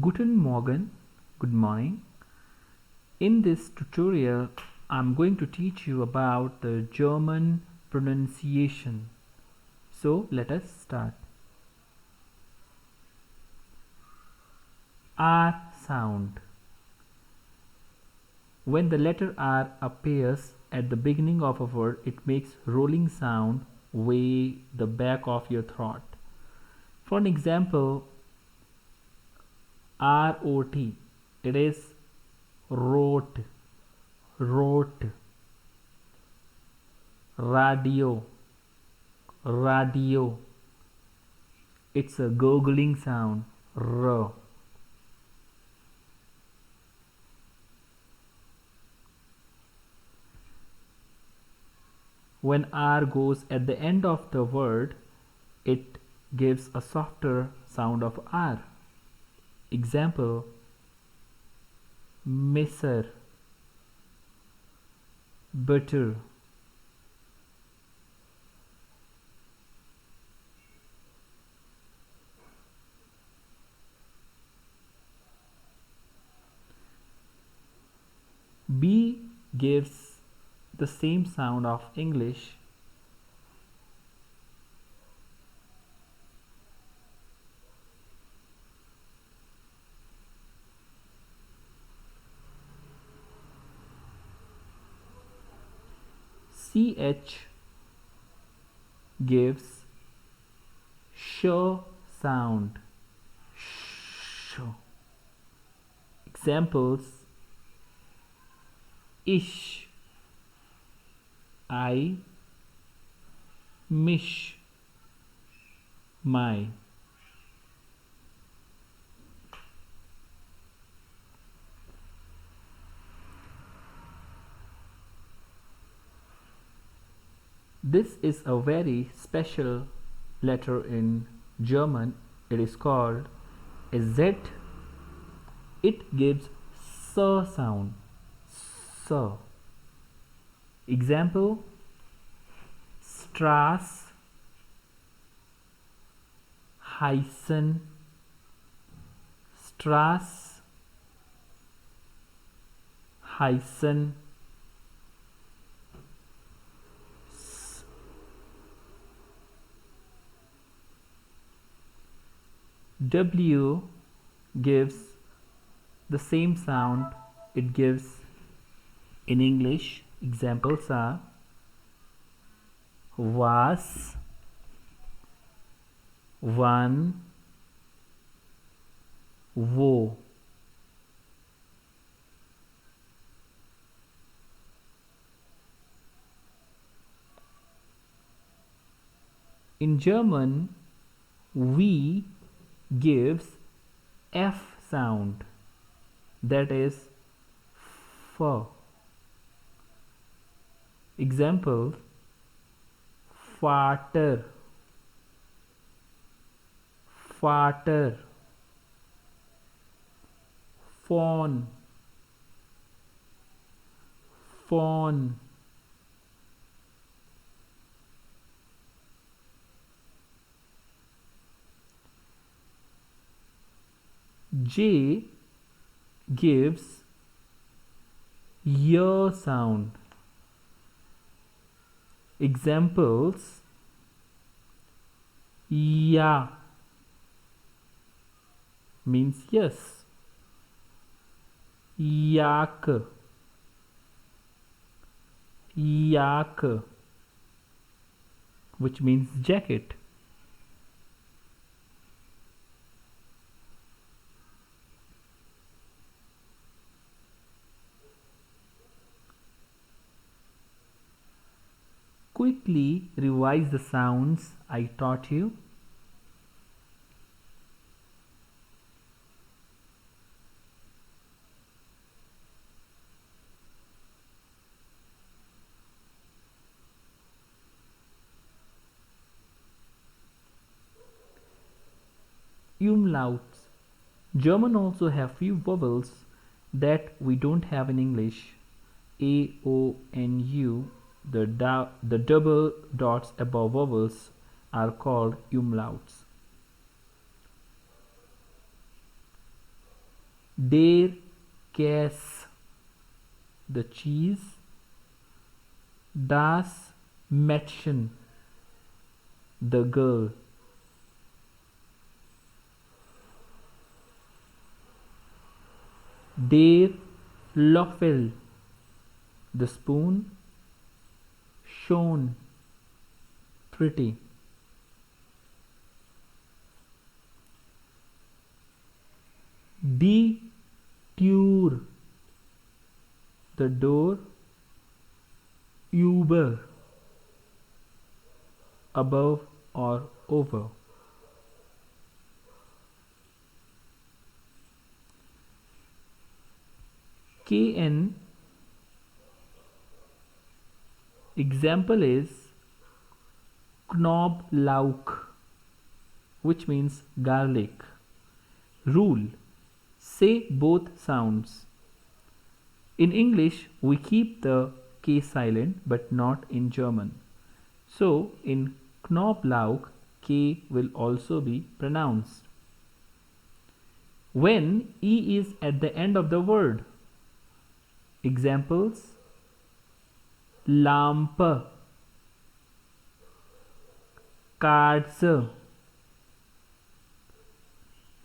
Guten Morgen, good morning. In this tutorial, I'm going to teach you about the German pronunciation. So let us start. R sound. When the letter R appears at the beginning of a word, it makes rolling sound way the back of your throat. For an example, ROT, it is wrote, wrote. Radio, radio, it's a gurgling sound, r. When R goes at the end of the word, it gives a softer sound of R. Example, Messer, butter. B gives the same sound of English. CH gives sh sound. Sh. Examples, ish, I, mish, my. This is a very special letter in German. It is called a Z. It gives S sound. S. Example, Straße, heißen, Straße, heißen. W gives the same sound it gives in English. Examples are was, wann, wo. In German, we gives F sound, that is f. Example, Vater, Vater, phone, phone. J gives y sound. Examples, ja means yes, Jacke, Jacke, which means jacket. Quickly revise the sounds I taught you. Umlauts. German also have few vowels that we don't have in English. A, O, and U. The double dots above vowels are called umlauts. Der Käse, the cheese. Das Mädchen, the girl. Der Löffel, the spoon. Schön, pretty. Die Tür, the door. Über, above or over. Kn example is Knoblauch, which means garlic. Rule: say both sounds. In English, we keep the K silent but not in German. So, in Knoblauch, K will also be pronounced. When E is at the end of the word. Examples: Lampe, Katze.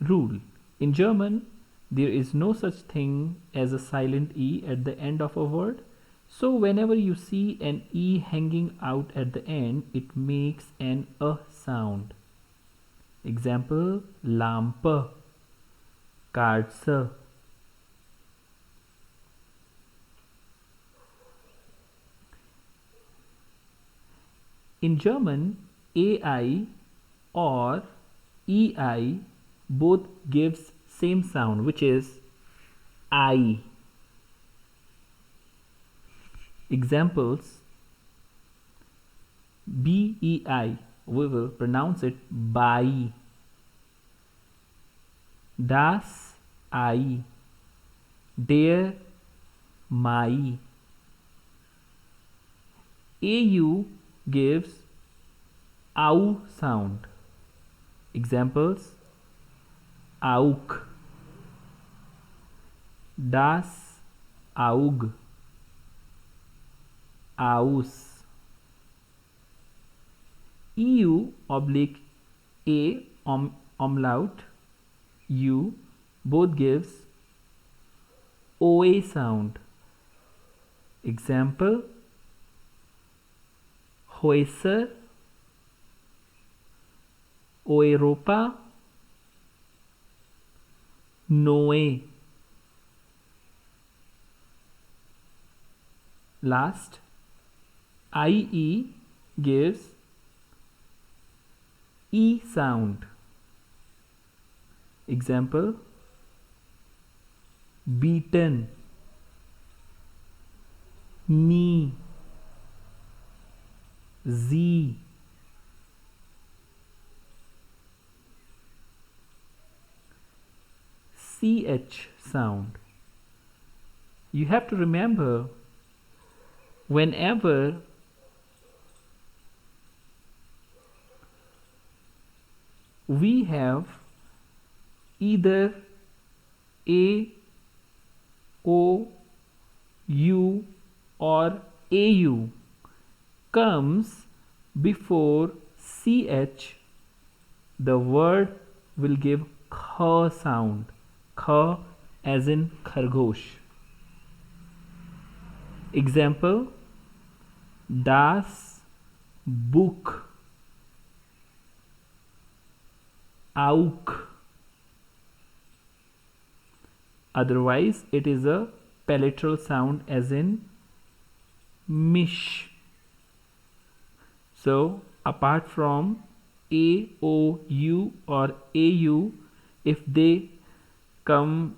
Rule: in German, there is no such thing as a silent E at the end of a word. So whenever you see an E hanging out at the end, it makes an A sound. Example: Lampe, Katze. In German, AI or EI both gives same sound, which is I. Examples: BEI, we will pronounce it by. Das Ei, der Mai. AU gives OW sound. Examples: Aug, das Aug, aus. EU oblique A umlaut U both gives OA sound. Example: Häuser, Europa, Noe. Last, IE gives E sound. Example: beaten, knee, Z. CH sound. You have to remember, whenever we have either A, O, U or AU comes before CH, the word will give kh sound. Kh as in khargosh. Example: das Buch, Auk. Otherwise, it is a palatal sound as in mish. So, apart from A, O, U or AU, if they come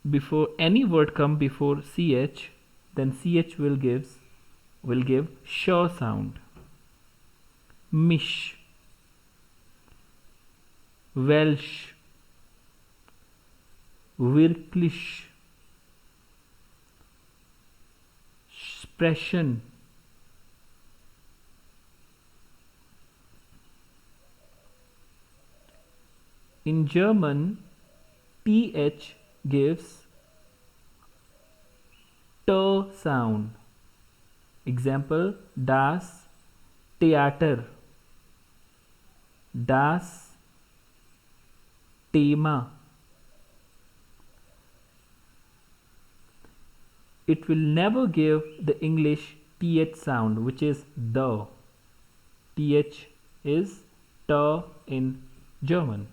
before any word come before CH, then CH will give sh sound. Mish, Welsh, wirklich, sprechen. In German, TH gives T sound. Example, das Theater, das Thema. It will never give the English th sound, which is the. Th is t in German.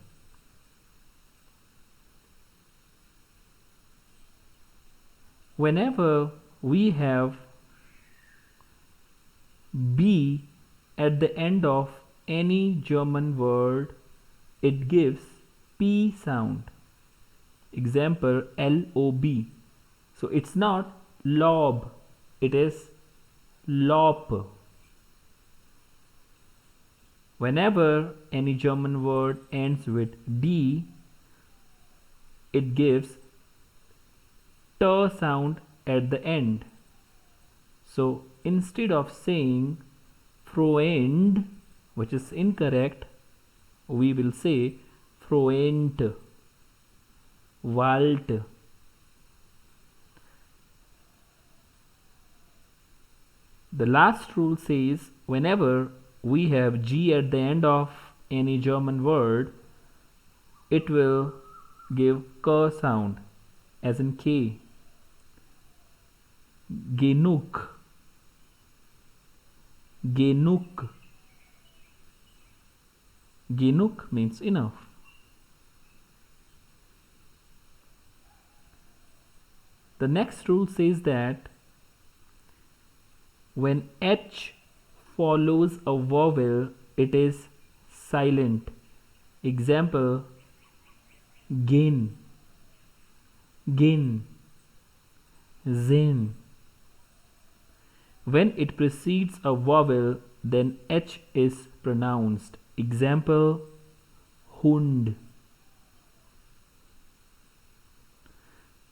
Whenever we have B at the end of any German word, it gives P sound. Example, LOB. So it's not lob, it is lop. Whenever any German word ends with D, it gives T sound at the end. So instead of saying Freund, which is incorrect, we will say Freund, Wald. The last rule says whenever we have G at the end of any German word, it will give K sound, as in K. Genug, genug. Genug means enough. The next rule says that when H follows a vowel, it is silent. Example, gin, gin, zin. When it precedes a vowel, then H is pronounced. Example, Hund.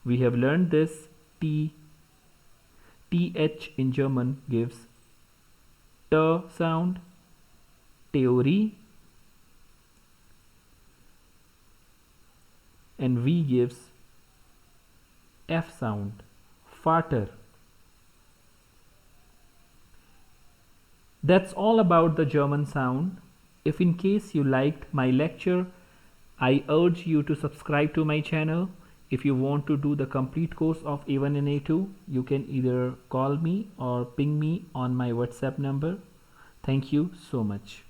We have learned this T. TH in German gives T sound, Theorie, and V gives F sound, Vater. That's all about the German sound. If in case you liked my lecture, I urge you to subscribe to my channel. If you want to do the complete course of A1 and A2, you can either call me or ping me on my WhatsApp number. Thank you so much.